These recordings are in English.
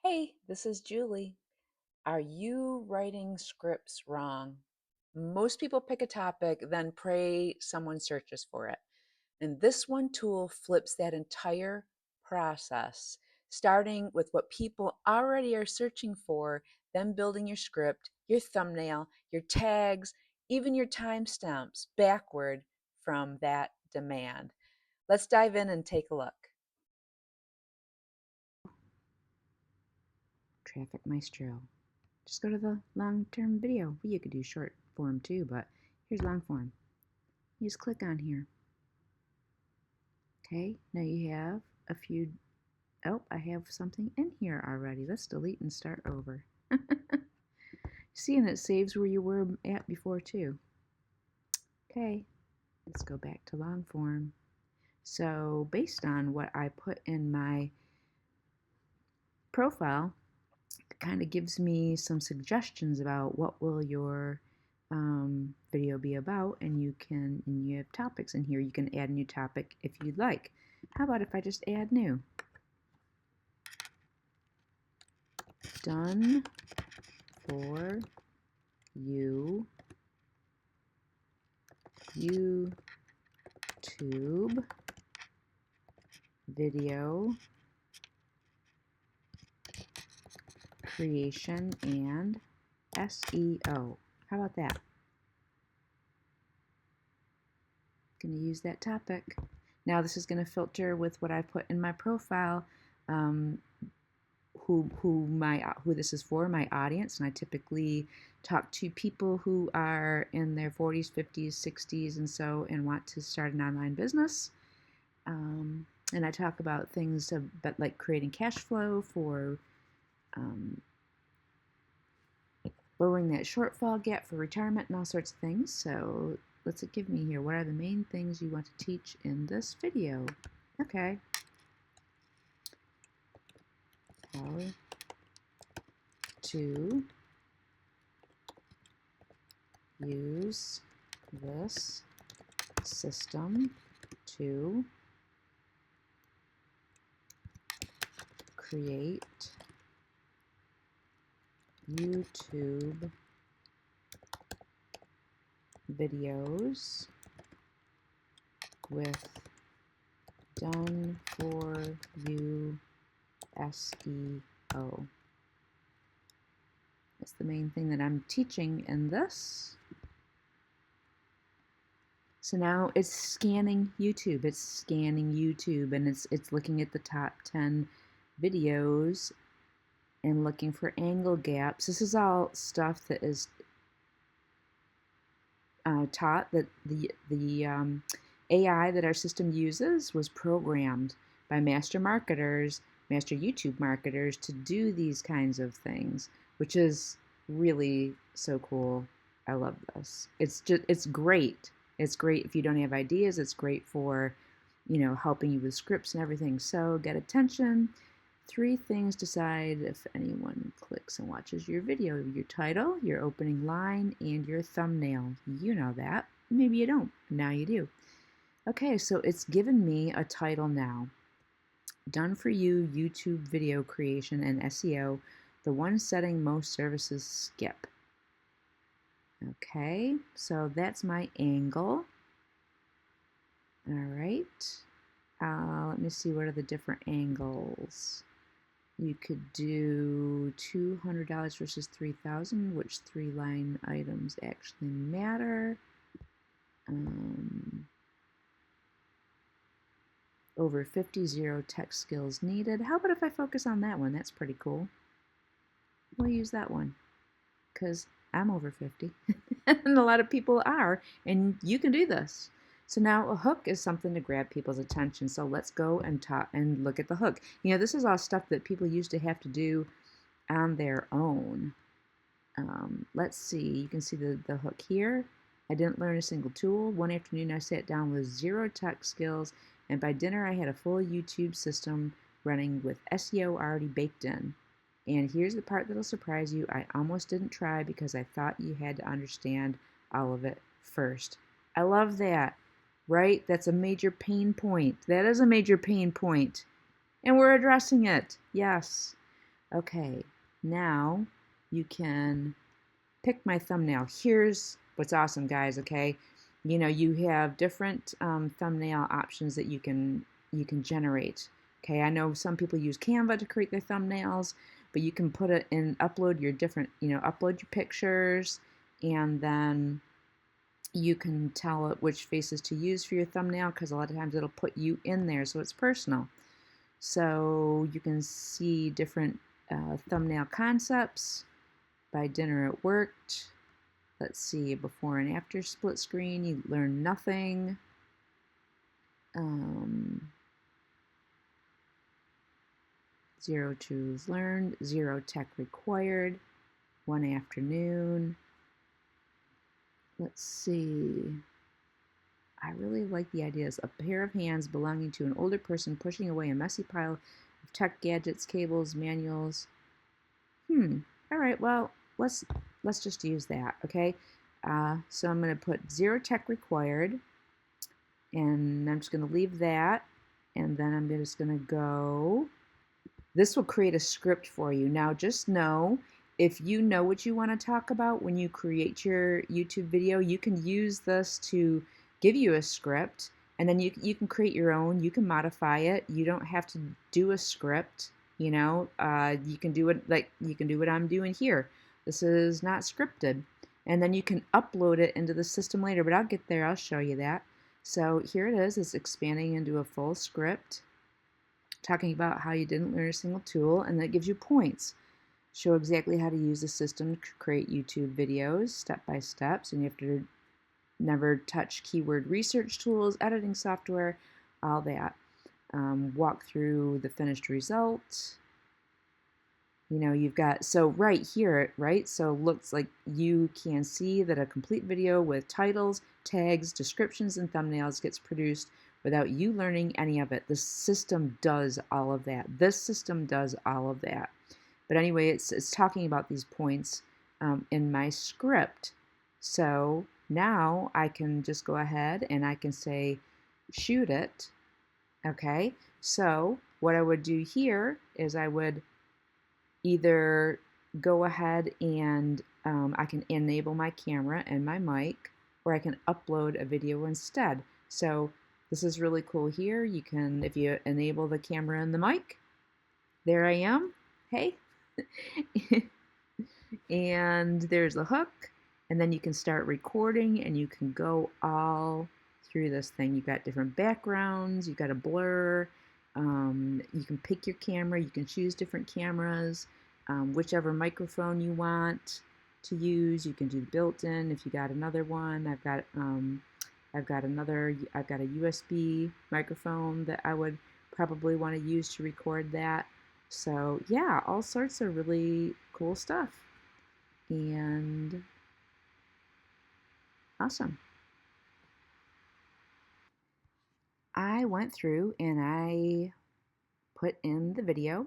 Hey, this is Julie. Are you writing scripts wrong? Most people pick a topic, then pray someone searches for it. And this one tool flips that entire process, starting with what people already are searching for, then building your script, your thumbnail, your tags, even your timestamps backward from that demand. Let's dive in and take a look. Traffic Maestro. Just go to the long-term video. Well, you could do short form too, but here's long form. You just click on here. Okay, now you have a few. Oh, I have something in here already. Let's delete and start over. See, and it saves where you were at before too. Okay, let's go back to long form. So based on what I put in my profile, it kind of gives me some suggestions about what will your video be about, and you have topics in here. You can add a new topic if you'd like. How about if I just add new? Done for you YouTube video creation and SEO. How about that? Going to use that topic. Now this is going to filter with what I put in my profile, um, who this is for, my audience, and I typically talk to people who are in their 40s, 50s, 60s, and want to start an online business. And I talk about things about like creating cash flow for um, lowering that shortfall gap for retirement and all sorts of things. So let's give me here. What are the main things you want to teach in this video? Okay. How to use this system to create YouTube videos with done for you SEO. That's the main thing that I'm teaching in this. So now it's scanning YouTube. It's scanning YouTube, and it's looking at the top 10 videos and looking for angle gaps. This is all stuff that is taught, that the AI that our system uses was programmed by master marketers, master YouTube marketers to do these kinds of things, which is really so cool. I love this. It's great. It's great if you don't have ideas. It's great for, helping you with scripts and everything. So get attention. 3 things decide if anyone clicks and watches your video: your title, your opening line, and your thumbnail. You know that. Maybe you don't. Now you do. Okay, so it's given me a title now. Done for you YouTube video creation and SEO, the one setting most services skip. Okay, so that's my angle. All right. Let me see, what are the different angles? You could do $200 versus $3,000, which 3 line items actually matter. Over 50, 0 tech skills needed. How about if I focus on that one? That's pretty cool. We'll use that one because I'm over 50 and a lot of people are, and you can do this. So now a hook is something to grab people's attention. So let's go and talk and look at the hook. This is all stuff that people used to have to do on their own. Let's see, you can see the hook here. I didn't learn a single tool. One afternoon I sat down with 0 tech skills, and by dinner I had a full YouTube system running with SEO already baked in. And here's the part that'll surprise you. I almost didn't try because I thought you had to understand all of it first. I love that, right? That's a major pain point. That is a major pain point. And we're addressing it. Yes. Okay, now you can pick my thumbnail. Here's what's awesome, guys. Okay, you have different thumbnail options that you can generate. Okay, I know some people use Canva to create their thumbnails, but you can put it in, upload your different, upload your pictures, and then you can tell it which faces to use for your thumbnail, because a lot of times it'll put you in there, so it's personal. So you can see different thumbnail concepts. By dinner it worked. Let's see, before and after split screen, you learn nothing. Um, 0 tools learned, 0 tech required, 1 afternoon. Let's see. I really like the ideas. A pair of hands belonging to an older person pushing away a messy pile of tech gadgets, cables, manuals. All right, well, let's just use that, okay? So I'm going to put 0 tech required, and I'm just going to leave that, and then I'm just going to go. This will create a script for you. Now, just know, if you know what you want to talk about when you create your YouTube video, you can use this to give you a script, and then you can create your own. You can modify it. You don't have to do a script. You can do it like you can do what I'm doing here. This is not scripted, and then you can upload it into the system later. But I'll get there. I'll show you that. So here it is. It's expanding into a full script, talking about how you didn't learn a single tool, and that gives you points. Show exactly how to use the system to create YouTube videos step by step. So you have to never touch keyword research tools, editing software, all that. Walk through the finished result. You've got, so right here, right? So looks like you can see that a complete video with titles, tags, descriptions, and thumbnails gets produced without you learning any of it. The system does all of that. This system does all of that. But anyway, it's talking about these points in my script. So now I can just go ahead and I can say, shoot it. Okay, so what I would do here is I would either go ahead and I can enable my camera and my mic, or I can upload a video instead. So this is really cool here. You can, if you enable the camera and the mic, there I am. Hey. And there's the hook, and then you can start recording, and you can go all through this thing. You've got different backgrounds, you've got a blur, you can pick your camera, you can choose different cameras, whichever microphone you want to use. You can do built-in if you got another one. I've got a USB microphone that I would probably want to use to record that. So yeah, all sorts of really cool stuff. And awesome. I went through and I put in the video,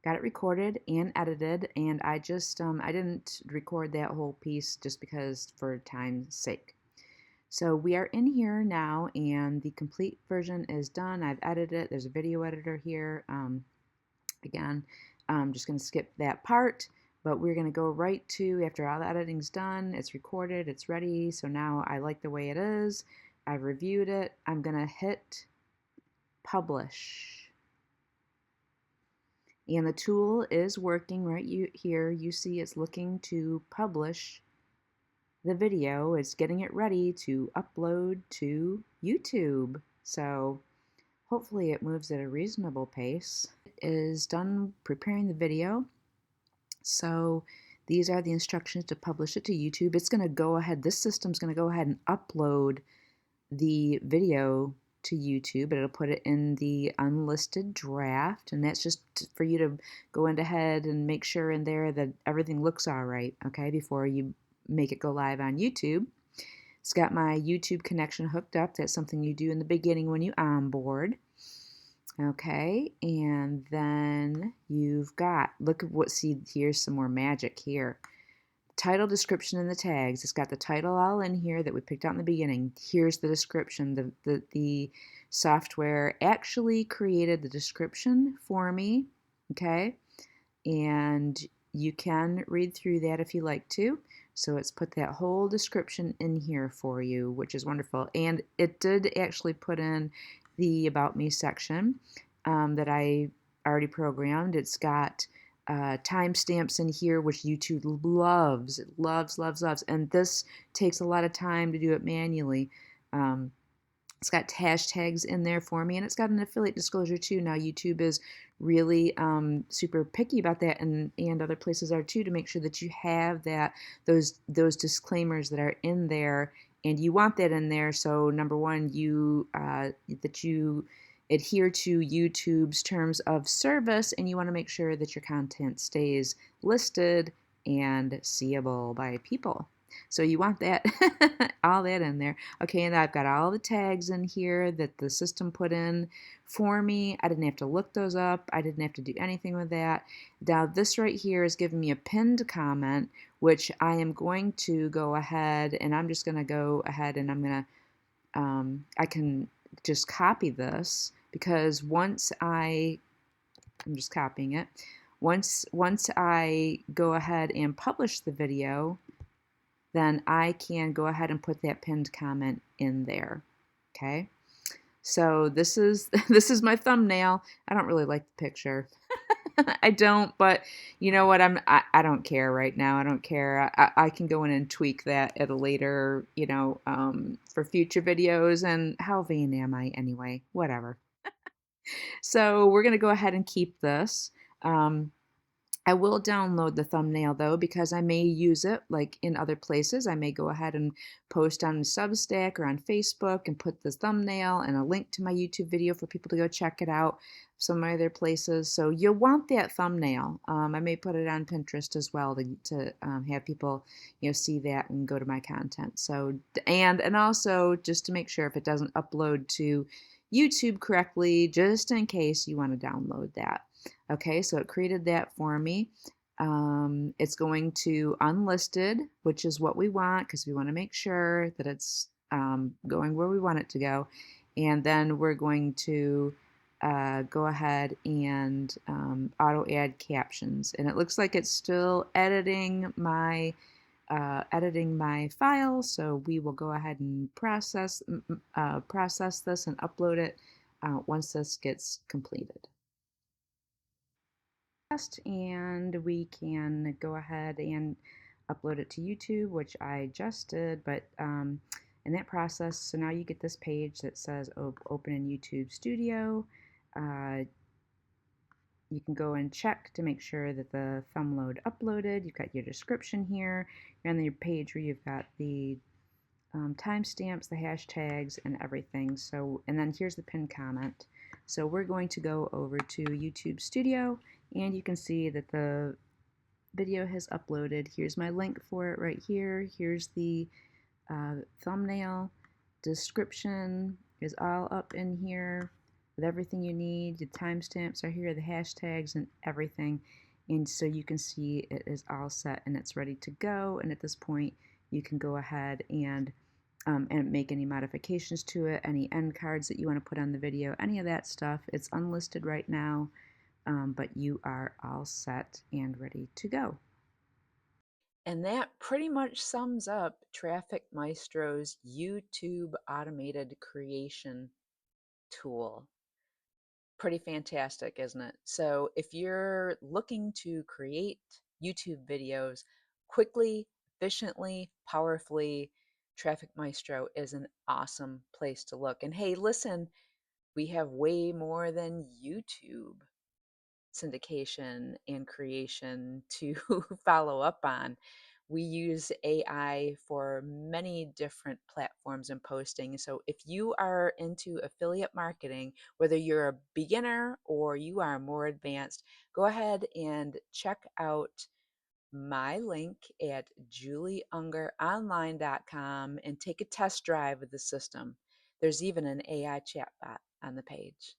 got it recorded and edited, and I just I didn't record that whole piece just because, for time's sake. So we are in here now, and the complete version is done. I've edited it. There's a video editor here. Again, I'm just going to skip that part, but we're going to go right to, after all the editing's done, it's recorded, it's ready. So now I like the way it is. I've reviewed it. I'm going to hit publish. And the tool is working right here. You see it's looking to publish the video. It's getting it ready to upload to YouTube. So hopefully it moves at a reasonable pace. It is done preparing the video. So these are the instructions to publish it to YouTube. It's going to go ahead, this system's going to go ahead and upload the video to YouTube. It'll put it in the unlisted draft, and that's just for you to go ahead and make sure in there that everything looks all right, okay, before you make it go live on YouTube. It's got my YouTube connection hooked up. That's something you do in the beginning when you onboard. Okay, and then you've got, look at what, see, here's some more magic here. Title, description, and the tags. It's got the title all in here that we picked out in the beginning. Here's the description. The software actually created the description for me, okay? and you can read through that if you like to. So it's put that whole description in here for you, which is wonderful. And it did actually put in the About Me section that I already programmed. It's got timestamps in here, which YouTube loves. It loves, loves, loves. And this takes a lot of time to do it manually. Um, it's got hashtags in there for me, and it's got an affiliate disclosure too. Now YouTube is really super picky about that, and other places are too, to make sure that you have that those disclaimers that are in there, and you want that in there. So number one, you that you adhere to YouTube's terms of service, and you want to make sure that your content stays listed and seeable by people. So you want that all that in there. Okay, and I've got all the tags in here that the system put in for me. I didn't have to look those up. I didn't have to do anything with that. Now this right here is giving me a pinned comment, which I am going to go ahead and I'm just going to go ahead and I'm going to, I can just copy this because I'm just copying it. Once I go ahead and publish the video, then I can go ahead and put that pinned comment in there. Okay. So this is this is my thumbnail. I don't really like the picture. I don't, but you know what? I don't care right now. I don't care. I can go in and tweak that at a later, for future videos. And how vain am I anyway? Whatever. So we're gonna go ahead and keep this. Um, I will download the thumbnail though, because I may use it like in other places. I may go ahead and post on Substack or on Facebook and put the thumbnail and a link to my YouTube video for people to go check it out. Some other places. So you'll want that thumbnail. I may put it on Pinterest as well to have people, see that and go to my content. So and also just to make sure if it doesn't upload to YouTube correctly, just in case you want to download that. Okay, so it created that for me. It's going to unlisted, which is what we want because we want to make sure that it's going where we want it to go. And then we're going to go ahead and auto add captions. And it looks like it's still editing my file, so we will go ahead and process this and upload it once this gets completed. And we can go ahead and upload it to YouTube, which I just did, but in that process, so now you get this page that says open in YouTube Studio. You can go and check to make sure that the thumb load uploaded. You've got your description here. You're on your page where you've got the timestamps, the hashtags, and everything. So, and then here's the pinned comment. So we're going to go over to YouTube Studio, and you can see that the video has uploaded. Here's my link for it right here. Here's the thumbnail. Description is all up in here with everything you need. The timestamps are here, the hashtags, and everything. And so you can see it is all set and it's ready to go. And at this point, you can go ahead and make any modifications to it, any end cards that you want to put on the video, any of that stuff. It's unlisted right now, but you are all set and ready to go. And that pretty much sums up Traffic Maestro's YouTube automated creation tool. Pretty fantastic, isn't it? So if you're looking to create YouTube videos quickly, efficiently, powerfully, Traffic Maestro is an awesome place to look. And hey, listen, we have way more than YouTube syndication and creation to follow up on. We use AI for many different platforms and posting. So if you are into affiliate marketing, whether you're a beginner or you are more advanced, go ahead and check out my link at julieungeronline.com and take a test drive of the system. There's even an AI chatbot on the page.